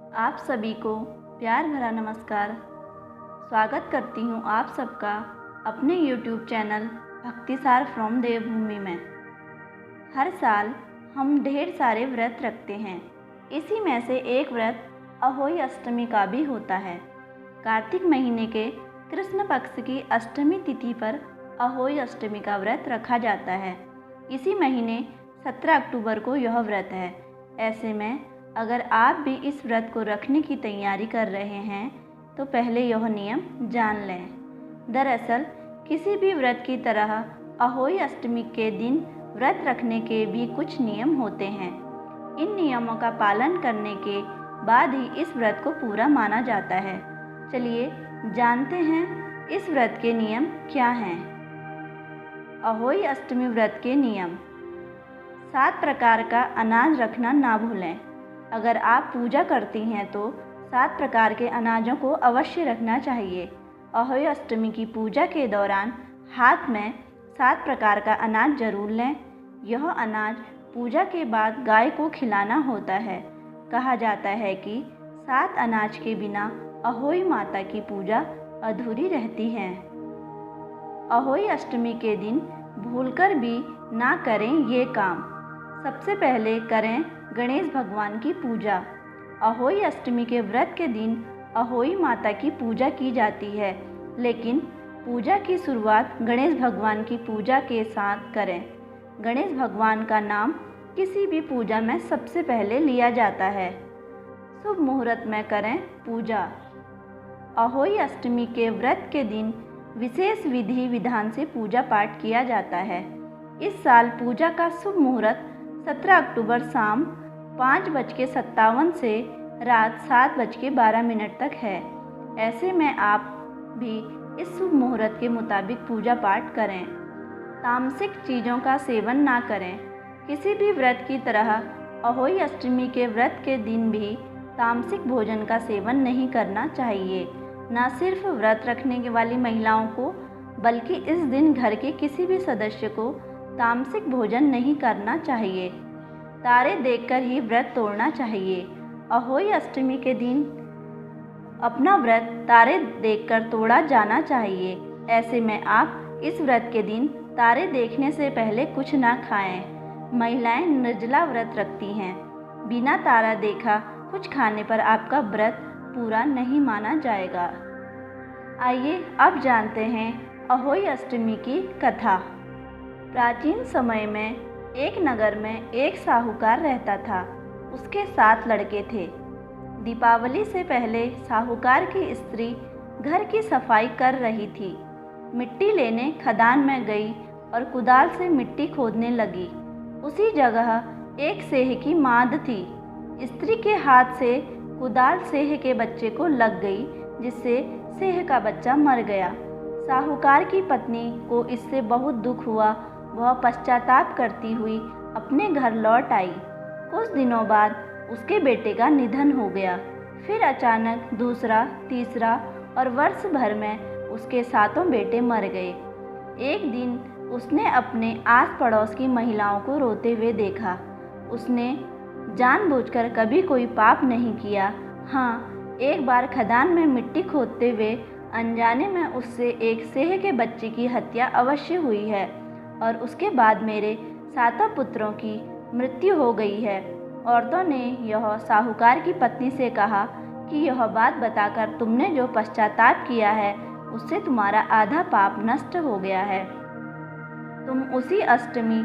आप सभी को प्यार भरा नमस्कार। स्वागत करती हूँ आप सबका अपने YouTube चैनल भक्तिसार फ्रॉम देवभूमि में। हर साल हम ढेर सारे व्रत रखते हैं। इसी में से एक व्रत अहोई अष्टमी का भी होता है। कार्तिक महीने के कृष्ण पक्ष की अष्टमी तिथि पर अहोई अष्टमी का व्रत रखा जाता है। इसी महीने 17 अक्टूबर को यह व्रत है। ऐसे में अगर आप भी इस व्रत को रखने की तैयारी कर रहे हैं तो पहले यह नियम जान लें। दरअसल किसी भी व्रत की तरह अहोई अष्टमी के दिन व्रत रखने के भी कुछ नियम होते हैं। इन नियमों का पालन करने के बाद ही इस व्रत को पूरा माना जाता है। चलिए जानते हैं इस व्रत के नियम क्या हैं। अहोई अष्टमी व्रत के नियम। 7 प्रकार का अनाज रखना ना भूलें। अगर आप पूजा करती हैं तो 7 प्रकार के अनाजों को अवश्य रखना चाहिए। अहोई अष्टमी की पूजा के दौरान हाथ में 7 प्रकार का अनाज जरूर लें। यह अनाज पूजा के बाद गाय को खिलाना होता है। कहा जाता है कि 7 अनाज के बिना अहोई माता की पूजा अधूरी रहती है। अहोई अष्टमी के दिन भूलकर भी ना करें ये काम। सबसे पहले करें गणेश भगवान की पूजा। अहोई अष्टमी के व्रत के दिन अहोई माता की पूजा की जाती है, लेकिन पूजा की शुरुआत गणेश भगवान की पूजा के साथ करें। गणेश भगवान का नाम किसी भी पूजा में सबसे पहले लिया जाता है। शुभ मुहूर्त में करें पूजा। अहोई अष्टमी के व्रत के दिन विशेष विधि विधान से पूजा पाठ किया जाता है। इस साल पूजा का शुभ मुहूर्त 17 अक्टूबर शाम 5:57 से रात 7:12 तक है। ऐसे में आप भी इस शुभ मुहूर्त के मुताबिक पूजा पाठ करें। तामसिक चीज़ों का सेवन ना करें। किसी भी व्रत की तरह अहोई अष्टमी के व्रत के दिन भी तामसिक भोजन का सेवन नहीं करना चाहिए। न सिर्फ व्रत रखने वाली महिलाओं को बल्कि इस दिन घर के किसी भी सदस्य को तामसिक भोजन नहीं करना चाहिए। तारे देखकर ही व्रत तोड़ना चाहिए। अहोई अष्टमी के दिन अपना व्रत तारे देखकर तोड़ा जाना चाहिए। ऐसे में आप इस व्रत के दिन तारे देखने से पहले कुछ ना खाएं। महिलाएं निर्जला व्रत रखती हैं। बिना तारा देखा कुछ खाने पर आपका व्रत पूरा नहीं माना जाएगा। आइए अब जानते हैं अहोई अष्टमी की कथा। प्राचीन समय में एक नगर में एक साहूकार रहता था। उसके 7 लड़के थे। दीपावली से पहले साहूकार की स्त्री घर की सफाई कर रही थी। मिट्टी लेने खदान में गई और कुदाल से मिट्टी खोदने लगी। उसी जगह एक सेह की माद थी। स्त्री के हाथ से कुदाल सेह के बच्चे को लग गई, जिससे सेह का बच्चा मर गया। साहूकार की पत्नी को इससे बहुत दुख हुआ। वह पश्चाताप करती हुई अपने घर लौट आई। कुछ दिनों बाद उसके बेटे का निधन हो गया। फिर अचानक दूसरा, तीसरा और वर्ष भर में उसके 7 बेटे मर गए। एक दिन उसने अपने आस पड़ोस की महिलाओं को रोते हुए देखा। उसने जानबूझकर कभी कोई पाप नहीं किया। हाँ, एक बार खदान में मिट्टी खोदते हुए अनजाने में उससे एक सेह के बच्चे की हत्या अवश्य हुई है और उसके बाद मेरे 7 पुत्रों की मृत्यु हो गई है। औरतों ने यह साहूकार की पत्नी से कहा कि यह बात बताकर तुमने जो पश्चाताप किया है उससे तुम्हारा आधा पाप नष्ट हो गया है। तुम उसी अष्टमी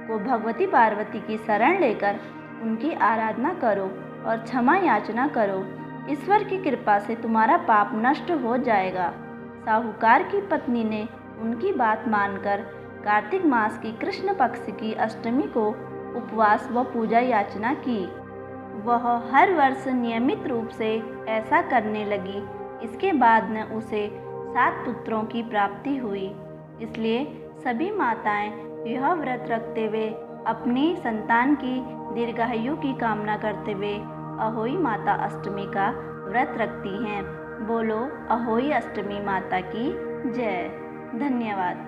को भगवती पार्वती की शरण लेकर उनकी आराधना करो और क्षमा याचना करो। ईश्वर की कृपा से तुम्हारा पाप नष्ट हो जाएगा। साहूकार की पत्नी ने उनकी बात मानकर कार्तिक मास की कृष्ण पक्ष की अष्टमी को उपवास व पूजा याचना की। वह हर वर्ष नियमित रूप से ऐसा करने लगी। इसके बाद में उसे 7 पुत्रों की प्राप्ति हुई। इसलिए सभी माताएं यह व्रत रखते हुए अपनी संतान की दीर्घायु की कामना करते हुए अहोई माता अष्टमी का व्रत रखती हैं। बोलो अहोई अष्टमी माता की जय। धन्यवाद।